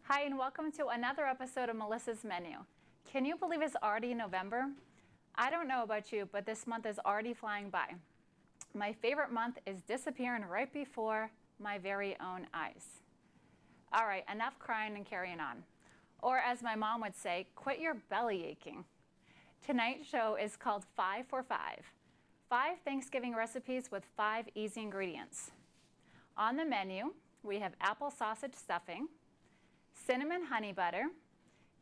Hi, and welcome to another episode of Melissa's Menu. Can you believe it's already November? I don't know about you, but this month is already flying by. My favorite month is disappearing right before my very own eyes. All right, enough crying and carrying on. Or as my mom would say, quit your belly aching. Tonight's show is called 5 for 5. 5 Thanksgiving recipes with 5 easy ingredients. On the menu, we have apple sausage stuffing, cinnamon honey butter,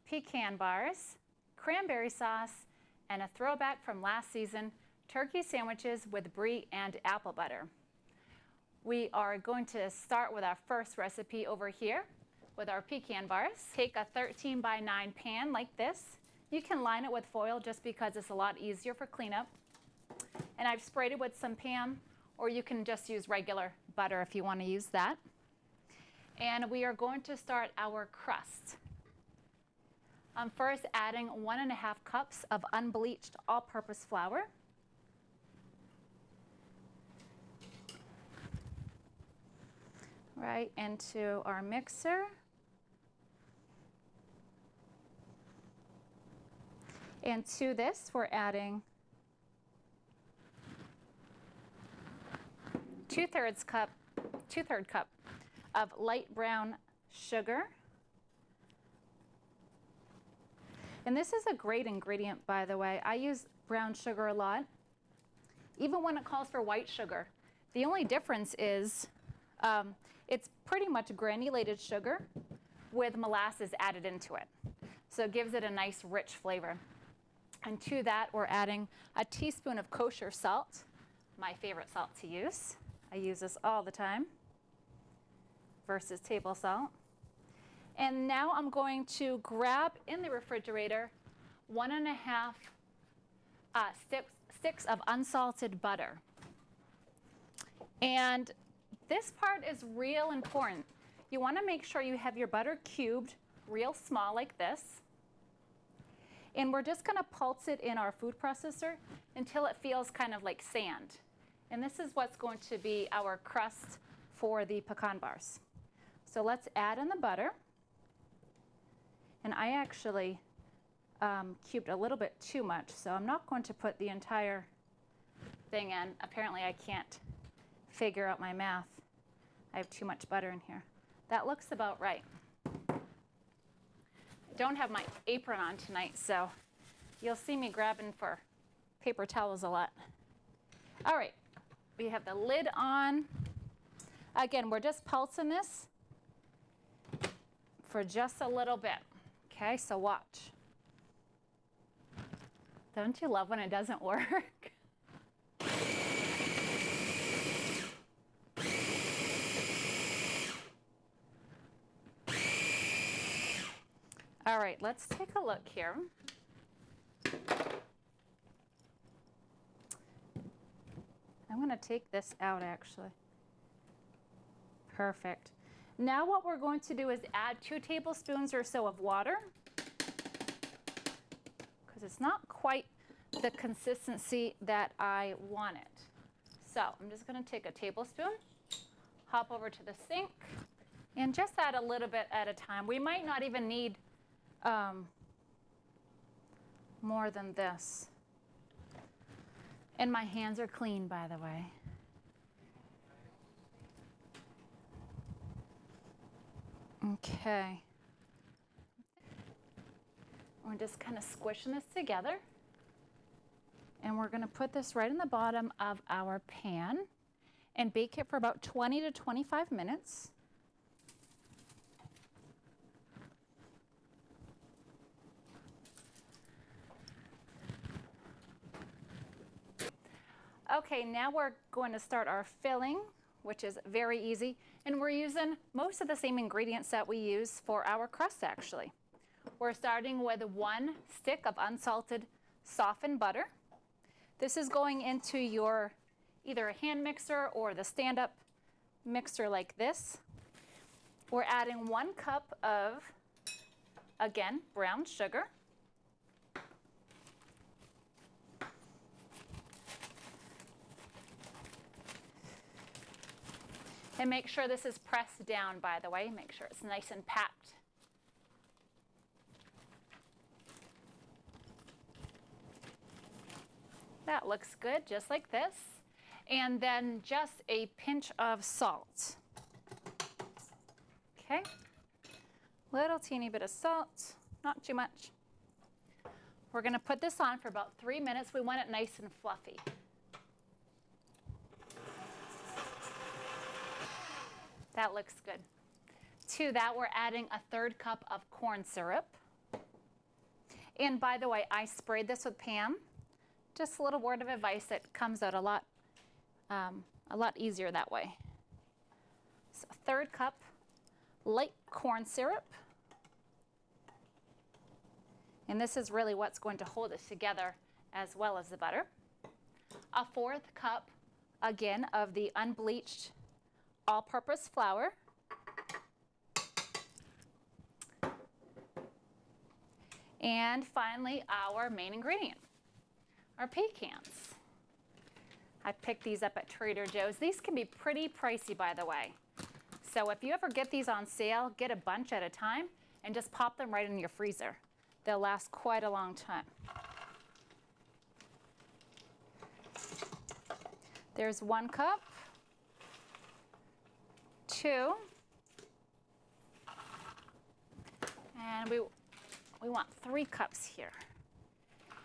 pecan bars, cranberry sauce, and a throwback from last season, turkey sandwiches with brie and apple butter. We are going to start with our first recipe over here with our pecan bars. Take a 13 by 9 pan like this. You can line it with foil just because it's a lot easier for cleanup. And I've sprayed it with some Pam, or you can just use regular butter if you want to use that. And we are going to start our crust. I'm first adding 1.5 cups of unbleached all-purpose flour. Right into our mixer. And to this, we're adding 2/3 cup of light brown sugar. And this is a great ingredient, by the way. I use brown sugar a lot, even when it calls for white sugar. The only difference is it's pretty much granulated sugar with molasses added into it. So it gives it a nice rich flavor. And to that, we're adding a teaspoon of kosher salt, my favorite salt to use. I use this all the time versus table salt. And now I'm going to grab in the refrigerator 1.5 sticks of unsalted butter. And this part is real important. You want to make sure you have your butter cubed real small like this. And we're just going to pulse it in our food processor until it feels kind of like sand. And this is what's going to be our crust for the pecan bars. So let's add in the butter. And I actually cubed a little bit too much, so I'm not going to put the entire thing in. Apparently I can't figure out my math. I have too much butter in here. That looks about right. I don't have my apron on tonight, so you'll see me grabbing for paper towels a lot. All right, we have the lid on. Again, we're just pulsing this for just a little bit. Okay, so watch. Don't you love when it doesn't work? All right, let's take a look here. I'm going to take this out actually. Perfect. Now what we're going to do is add 2 tablespoons or so of water, because it's not quite the consistency that I want it. So I'm just going to take a tablespoon, hop over to the sink, and just add a little bit at a time. We might not even need more than this. And my hands are clean, by the way. Okay. We're just kind of squishing this together. And we're going to put this right in the bottom of our pan and bake it for about 20 to 25 minutes. Okay, now we're going to start our filling, which is very easy. And we're using most of the same ingredients that we use for our crust, actually. We're starting with 1 stick of unsalted softened butter. This is going into your either a hand mixer or the stand-up mixer like this. We're adding 1 cup of, again, brown sugar. And make sure this is pressed down, by the way. Make sure it's nice and packed. That looks good, just like this. And then just a pinch of salt. Okay, little teeny bit of salt, not too much. We're gonna put this on for about 3 minutes. We want it nice and fluffy. That looks good. To that, we're adding a 1/3 cup of corn syrup. And by the way, I sprayed this with Pam. Just a little word of advice, it comes out a lot easier that way. So 1/3 cup light corn syrup. And this is really what's going to hold it together as well as the butter. A 1/4 cup, again, of the unbleached all-purpose flour. And finally, our main ingredient, our pecans. I picked these up at Trader Joe's. These can be pretty pricey, by the way. So if you ever get these on sale, get a bunch at a time and just pop them right in your freezer. They'll last quite a long time. There's 1 cup, 2, and we want 3 cups here.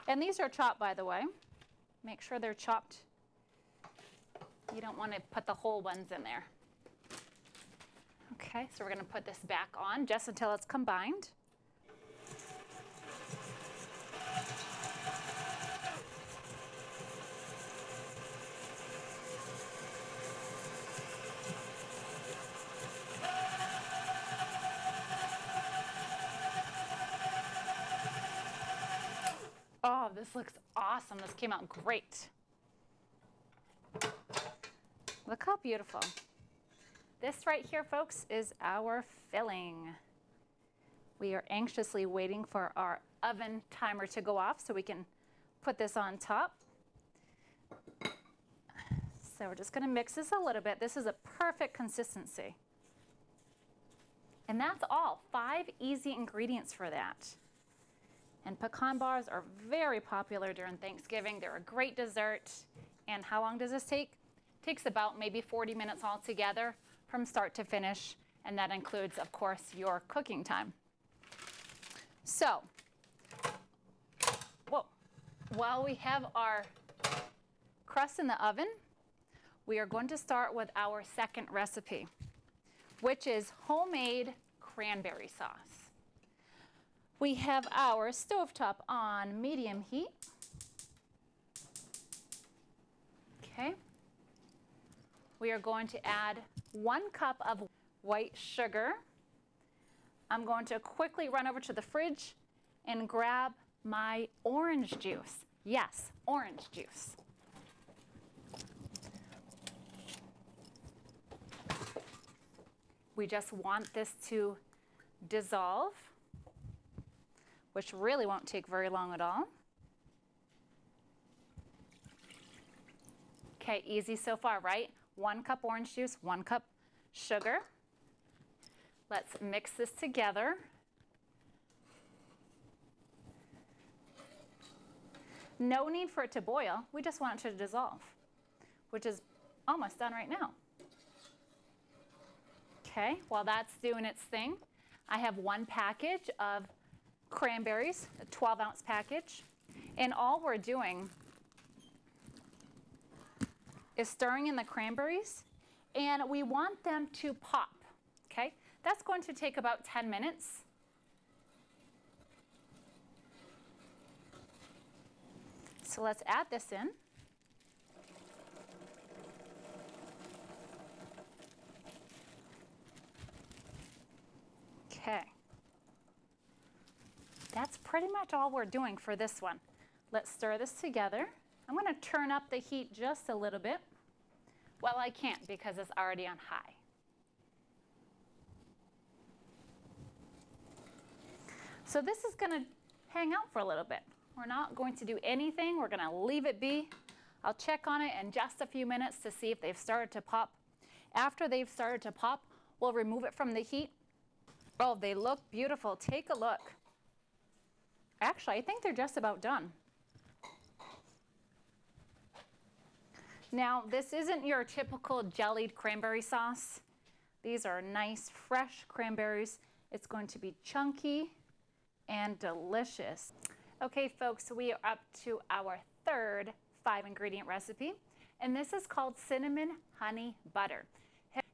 And these are chopped, by the way. Make sure they're chopped. You don't want to put the whole ones in there. Okay, so we're going to put this back on just until it's combined. Oh, this looks awesome. This came out great. Look how beautiful. This right here, folks, is our filling. We are anxiously waiting for our oven timer to go off so we can put this on top. So we're just going to mix this a little bit. This is a perfect consistency. And that's all. 5 easy ingredients for that. And pecan bars are very popular during Thanksgiving. They're a great dessert. And how long does this take? It takes about maybe 40 minutes altogether from start to finish. And that includes, of course, your cooking time. So, while we have our crust in the oven, we are going to start with our second recipe, which is homemade cranberry sauce. We have our stovetop on medium heat. Okay. We are going to add 1 cup of white sugar. I'm going to quickly run over to the fridge and grab my orange juice. Yes, orange juice. We just want this to dissolve, which really won't take very long at all. Okay, easy so far, right? 1 cup orange juice, 1 cup sugar. Let's mix this together. No need for it to boil. We just want it to dissolve, which is almost done right now. Okay, while that's doing its thing, I have 1 package of cranberries, a 12-ounce package. And all we're doing is stirring in the cranberries, and we want them to pop, okay? That's going to take about 10 minutes. So let's add this in. Okay. That's pretty much all we're doing for this one. Let's stir this together. I'm going to turn up the heat just a little bit. Well, I can't because it's already on high. So this is going to hang out for a little bit. We're not going to do anything. We're going to leave it be. I'll check on it in just a few minutes to see if they've started to pop. After they've started to pop, we'll remove it from the heat. Oh, they look beautiful. Take a look. Actually, I think they're just about done. Now, this isn't your typical jellied cranberry sauce. These are nice, fresh cranberries. It's going to be chunky and delicious. Okay, folks, we are up to our third 5-ingredient recipe, and this is called cinnamon honey butter.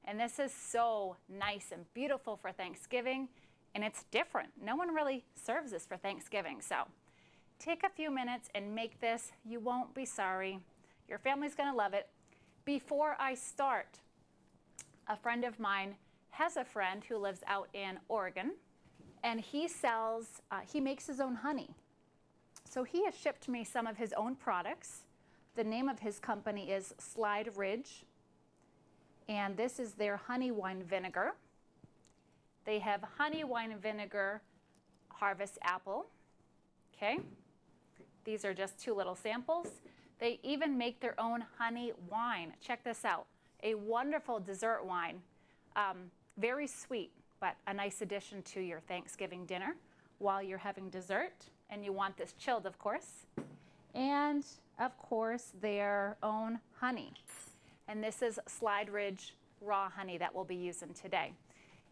And this is so nice and beautiful for Thanksgiving, and it's different. No one really serves this for Thanksgiving, so take a few minutes and make this. You won't be sorry. Your family's gonna love it. Before I start, a friend of mine has a friend who lives out in Oregon, and he makes his own honey. So he has shipped me some of his own products. The name of his company is Slide Ridge, and this is their honey wine vinegar. They have honey wine vinegar harvest apple, okay? These are just 2 little samples. They even make their own honey wine. Check this out, a wonderful dessert wine. Very sweet, but a nice addition to your Thanksgiving dinner while you're having dessert, and you want this chilled, of course. And of course, their own honey. And this is Slide Ridge raw honey that we'll be using today.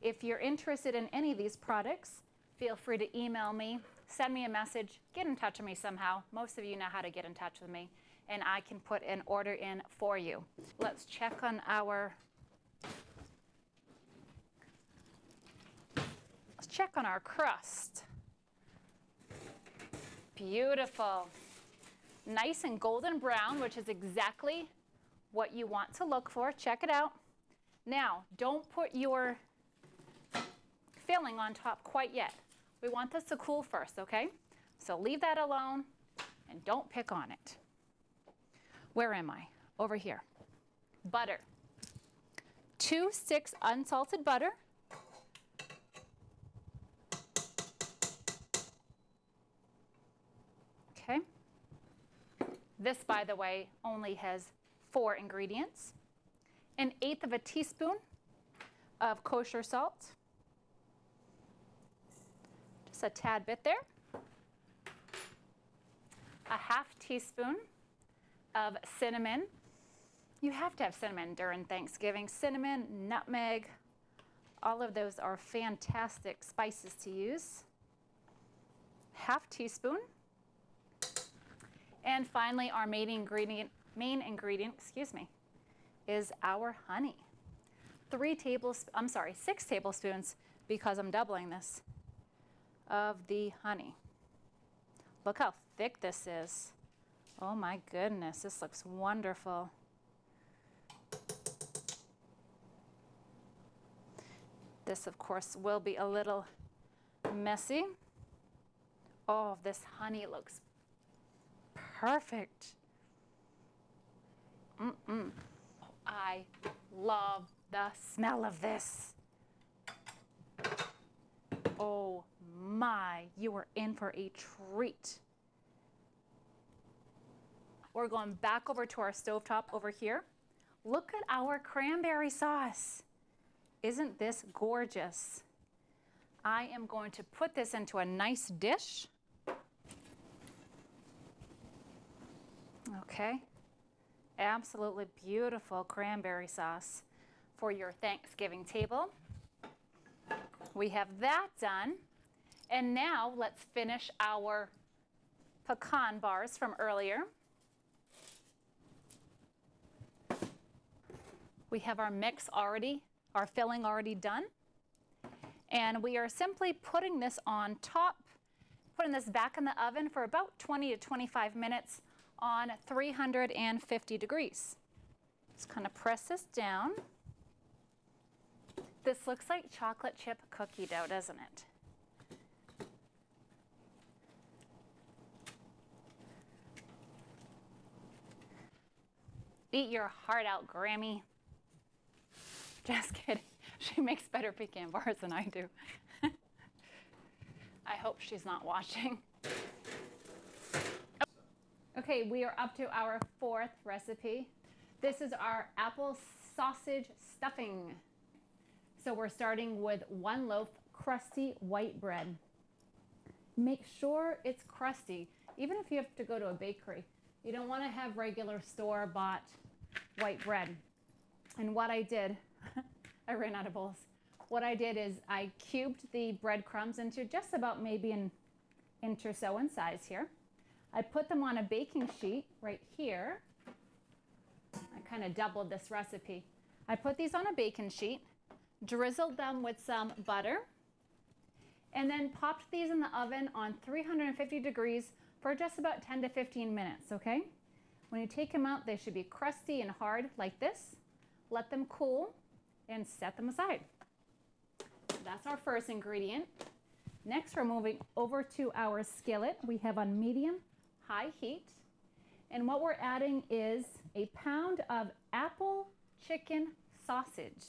If you're interested in any of these products, feel free to email me, send me a message, get in touch with me somehow. Most of you know how to get in touch with me, and I can put an order in for you. Let's check on our crust. Beautiful. Nice and golden brown, which is exactly what you want to look for. Check it out. Now, don't put your filling on top quite yet. We want this to cool first, okay? So leave that alone and don't pick on it. Where am I? Over here. Butter. 2 sticks unsalted butter. Okay. This, by the way, only has 4 ingredients. 1/8 teaspoon of kosher salt. Just a tad bit there. 1/2 teaspoon of cinnamon. You have to have cinnamon during Thanksgiving. Cinnamon, nutmeg, all of those are fantastic spices to use. 1/2 teaspoon. And finally, our main ingredient, is our honey. 6 tablespoons, because I'm doubling this, of the honey. Look how thick this is. Oh my goodness, this looks wonderful. This, of course, will be a little messy. Oh, this honey looks perfect. I love the smell of this. Oh my, you are in for a treat. We're going back over to our stovetop over here. Look at our cranberry sauce. Isn't this gorgeous? I am going to put this into a nice dish. Okay, absolutely beautiful cranberry sauce for your Thanksgiving table. We have that done. And now let's finish our pecan bars from earlier. We have our mix already, our filling already done. And we are simply putting this on top, putting this back in the oven for about 20 to 25 minutes on 350 degrees. Just kind of press this down. This looks like chocolate chip cookie dough, doesn't it? Eat your heart out, Grammy. Just kidding. She makes better pecan bars than I do. I hope she's not watching. Okay, we are up to our 4th recipe. This is our apple sausage stuffing. So we're starting with 1 loaf crusty white bread. Make sure it's crusty, even if you have to go to a bakery. You don't want to have regular store-bought white bread. And what I did, I ran out of bowls. What I did is I cubed the breadcrumbs into just about maybe an inch or so in size here. I put them on a baking sheet right here. I kind of doubled this recipe. I put these on a baking sheet, drizzled them with some butter, and then popped these in the oven on 350 degrees for just about 10 to 15 minutes, okay? When you take them out, they should be crusty and hard like this. Let them cool and set them aside. That's our first ingredient. Next, we're moving over to our skillet. We have on medium-high heat. And what we're adding is a pound of apple chicken sausage.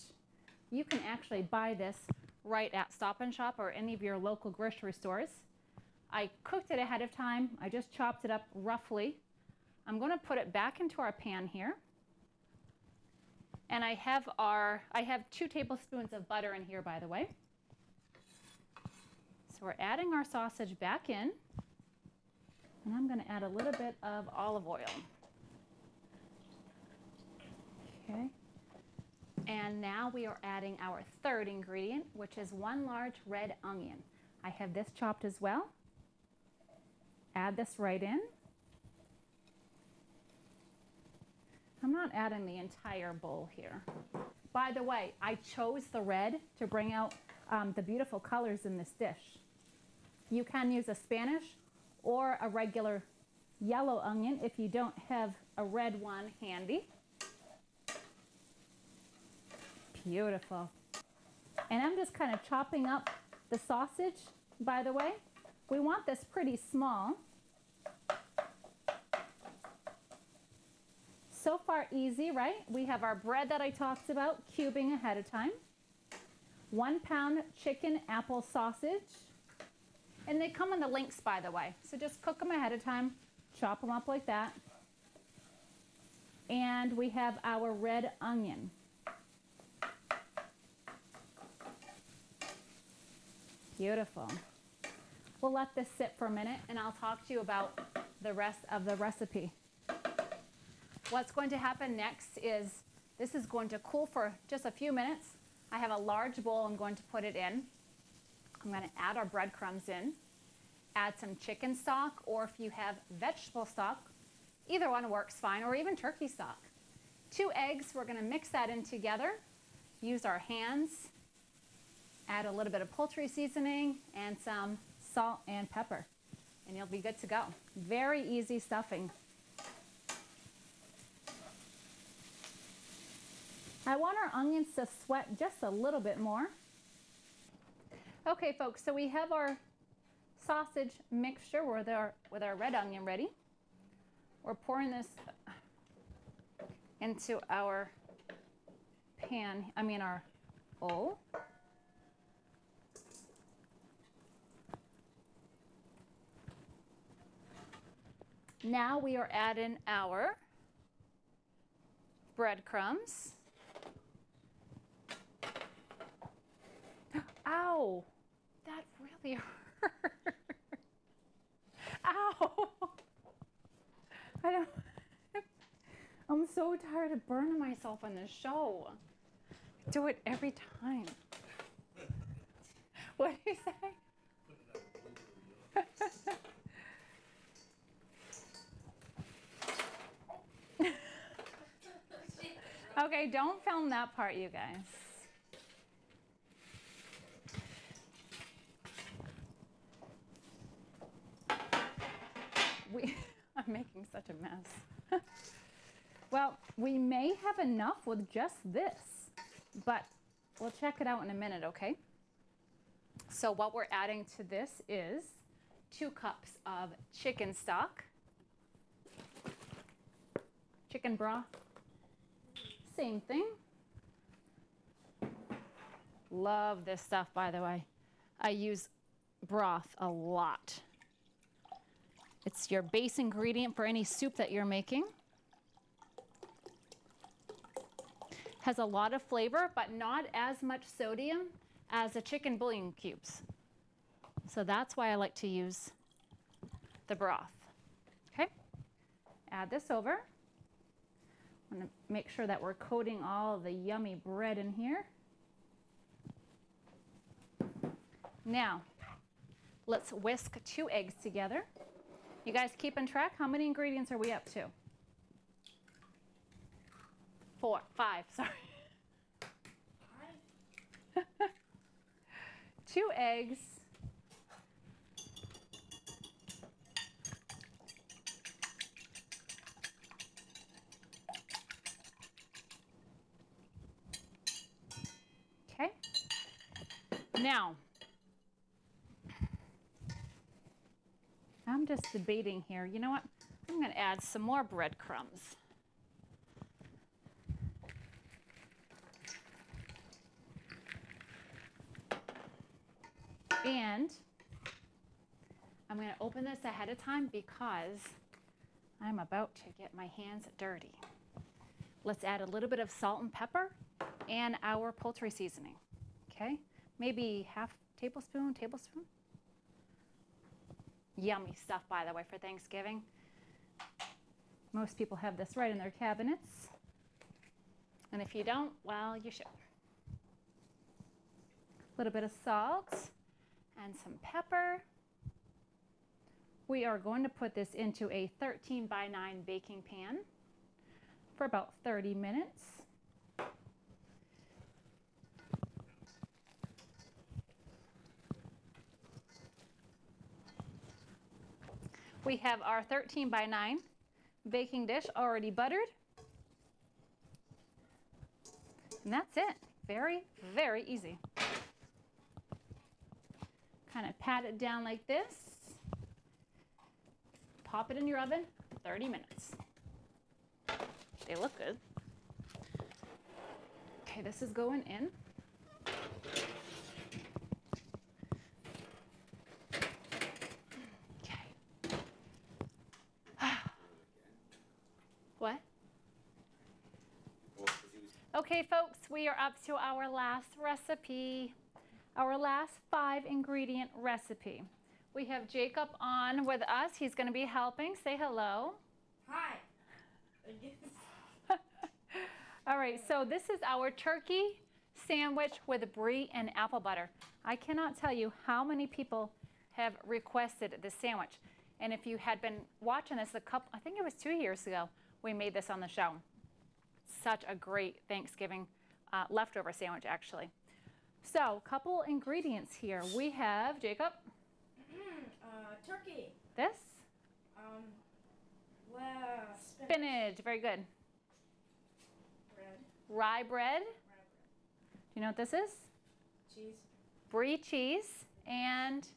You can actually buy this right at Stop and Shop or any of your local grocery stores. I cooked it ahead of time. I just chopped it up roughly. I'm going to put it back into our pan here. And I have 2 tablespoons of butter in here, by the way. So we're adding our sausage back in. And I'm going to add a little bit of olive oil. Okay. And now we are adding our third ingredient, which is 1 large red onion. I have this chopped as well. Add this right in. I'm not adding the entire bowl here. By the way, I chose the red to bring out the beautiful colors in this dish. You can use a Spanish or a regular yellow onion if you don't have a red one handy. Beautiful. And I'm just kind of chopping up the sausage, by the way. We want this pretty small. So far easy, right? We have our bread that I talked about, cubing ahead of time. 1 pound chicken apple sausage. And they come in the links, by the way. So just cook them ahead of time, chop them up like that. And we have our red onion. Beautiful. We'll let this sit for a minute and I'll talk to you about the rest of the recipe. What's going to happen next is this is going to cool for just a few minutes. I have a large bowl I'm going to put it in. I'm going to add our breadcrumbs in, add some chicken stock, or if you have vegetable stock, either one works fine, or even turkey stock. 2 eggs, we're going to mix that in together, use our hands, add a little bit of poultry seasoning and some salt and pepper, and you'll be good to go. Very easy stuffing. I want our onions to sweat just a little bit more. Okay, folks, so we have our sausage mixture with our red onion ready. We're pouring this into our our bowl. Now we are adding our breadcrumbs. Ow, that really hurt. Ow. I'm so tired of burning myself on this show. I do it every time. What do you say? Okay, don't film that part, you guys. I'm making such a mess. Well, we may have enough with just this, but we'll check it out in a minute, okay? So what we're adding to this is 2 cups of chicken stock, chicken broth, same thing. Love this stuff, by the way. I use broth a lot. It's your base ingredient for any soup that you're making. Has a lot of flavor, but not as much sodium as the chicken bouillon cubes. So that's why I like to use the broth. Okay, add this over. I'm going to make sure that we're coating all of the yummy bread in here. Now, let's whisk 2 eggs together. You guys keeping track? How many ingredients are we up to? 4, 5, sorry. 2 eggs. Okay. Now, I'm just debating here. You know what? I'm going to add some more breadcrumbs. And I'm going to open this ahead of time because I'm about to get my hands dirty. Let's add a little bit of salt and pepper and our poultry seasoning. Okay? Maybe half tablespoon. Yummy stuff, by the way, for Thanksgiving. Most people have this right in their cabinets. And if you don't, well, you should. A little bit of salt and some pepper. We are going to put this into a 13 by 9 baking pan for about 30 minutes. We have our 13 by 9 baking dish already buttered. And that's it. Very, very easy. Kind of pat it down like this. Pop it in your oven, 30 minutes. They look good. Okay, this is going in. Okay. What? Okay, folks, we are up to our last recipe. Our last 5 ingredient recipe. We have Jacob on with us. He's going to be helping. Say hello. Hi. All right, so this is our turkey sandwich with brie and apple butter. I cannot tell you how many people have requested this sandwich. And if you had been watching this I think it was 2 years ago, we made this on the show. Such a great Thanksgiving leftover sandwich, actually. So, couple ingredients here. We have, Jacob? Turkey. This? Spinach. Very good. Bread. Rye bread. Do you know what this is? Cheese. Brie cheese and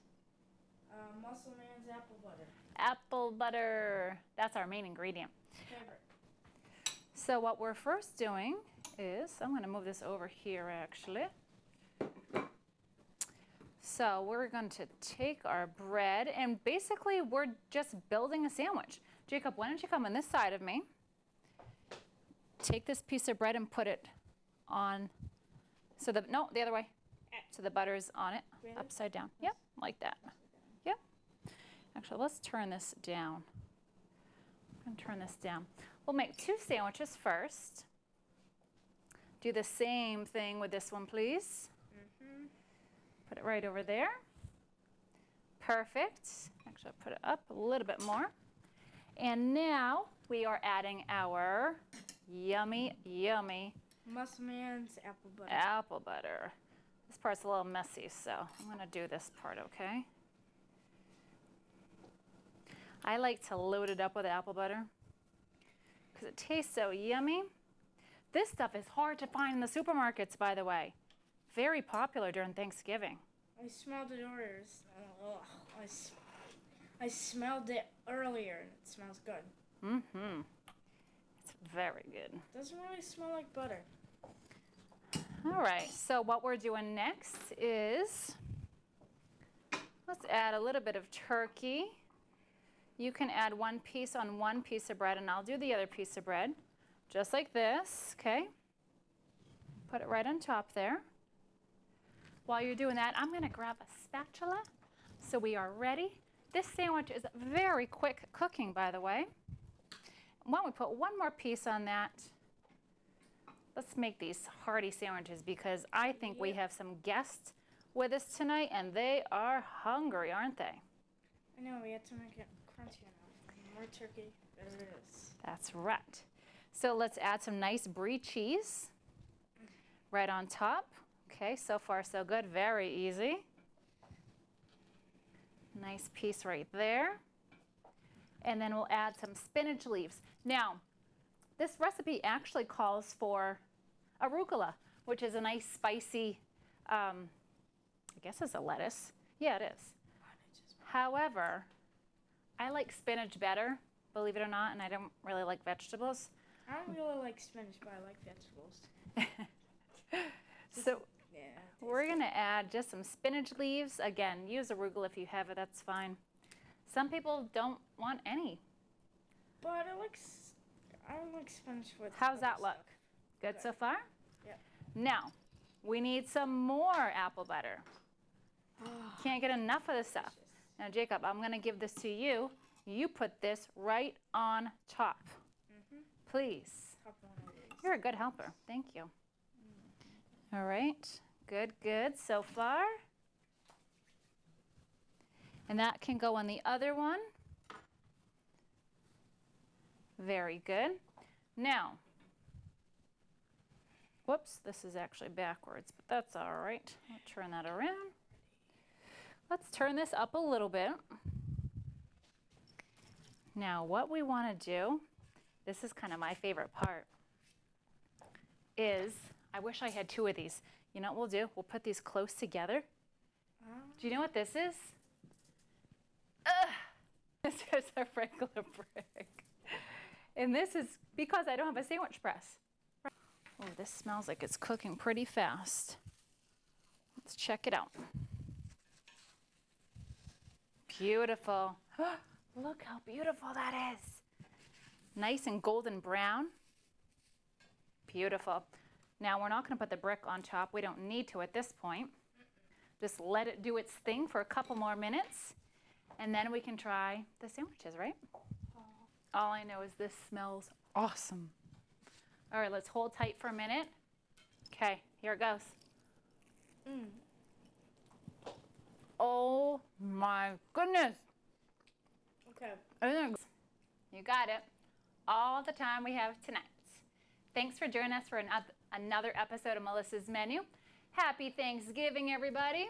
Muscle Man's apple butter. apple butter. That's our main ingredient. Favorite. So what we're first doing is, I'm going to move this over here actually. So we're going to take our bread and basically we're just building a sandwich. Jacob, why don't you come on this side of me? Take this piece of bread and put it on, no, the other way. So the butter's on it, Really? upside down. Yep, like that. Yep. Actually, let's turn this down. I'm going to turn this down. We'll make 2 sandwiches first. Do the same thing with this one, please. Put it right over there. Perfect. Actually, I'll put it up a little bit more. And now we are adding our yummy, yummy Muscle Man's apple butter. apple butter. This part's a little messy, so I'm going to do this part, okay? I like to load it up with apple butter because it tastes so yummy. This stuff is hard to find in the supermarkets, by the way. Very popular during Thanksgiving. I smelled it earlier. I smelled it earlier and it smells good. Mm-hmm. It's very good. Doesn't really smell like butter. All right, so what we're doing next is, let's add a little bit of turkey. You can add 1 piece on 1 piece of bread, and I'll do the other piece of bread, just like this, okay? Put it right on top there. While you're doing that, I'm gonna grab a spatula so we are ready. This sandwich is very quick cooking, by the way. Why don't we put 1 more piece on that Let's make these hearty sandwiches because I think we have some guests with us tonight and they are hungry, aren't they? I know, we had to make it crunchy enough. More turkey, there it is. That's right. So let's add some nice brie cheese right on top. Okay, so far so good, very easy. Nice piece right there. And then we'll add some spinach leaves. Now, this recipe actually calls for arugula, which is a nice spicy, I guess it's a lettuce. Yeah, it is. However, I like spinach better, believe it or not, and I don't really like vegetables. I don't really like spinach, but I like vegetables. So Yeah. we're going to add just some spinach leaves. Again, use arugula if you have it, that's fine. Some people don't want any. But I like spinach with How's that other look? stuff. Good Good. so far? Yep. Now, we need some more apple butter. Can't get enough of this stuff. Now, Jacob, I'm going to give this to you. You put this right on top. Please. Top one of these. You're a good helper. Thank you. All right. Good, good so far. And that can go on the other one. Very good. Now, whoops, this is actually backwards, but that's all right. I'll turn that around. Let's turn this up a little bit. Now, what we want to do, this is kind of my favorite part, is, I wish I had two of these. You know what we'll do? We'll put these close together. Do you know what this is? This is a regular brick. And this is because I don't have a sandwich press. Oh, this smells like it's cooking pretty fast. Let's check it out. Beautiful. Look how beautiful that is. Nice and golden brown. Beautiful. Now we're not going to put the brick on top. We don't need to at this point. Just let it do its thing for a couple more minutes. And then we can try the sandwiches, right? All I know is this smells awesome. All right, let's hold tight for a minute. Okay, here it goes. Oh my goodness. Okay. You got it. All the time we have tonight. Thanks for joining us for another episode of Melissa's Menu. Happy Thanksgiving, everybody.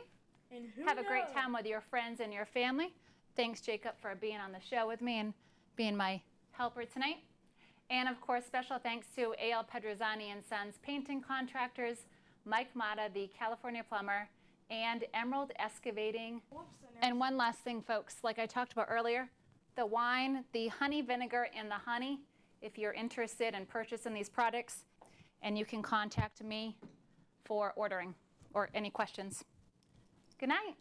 And who Have a great knows? time with your friends and your family. Thanks, Jacob, for being on the show with me and being my helper tonight. And of course, special thanks to A.L. Pedrozzani and Sons Painting Contractors, Mike Mata, the California Plumber, and Emerald Excavating. And one last thing, folks, like I talked about earlier, the wine, the honey vinegar, and the honey, if you're interested in purchasing these products, and you can contact me for ordering or any questions. Good night.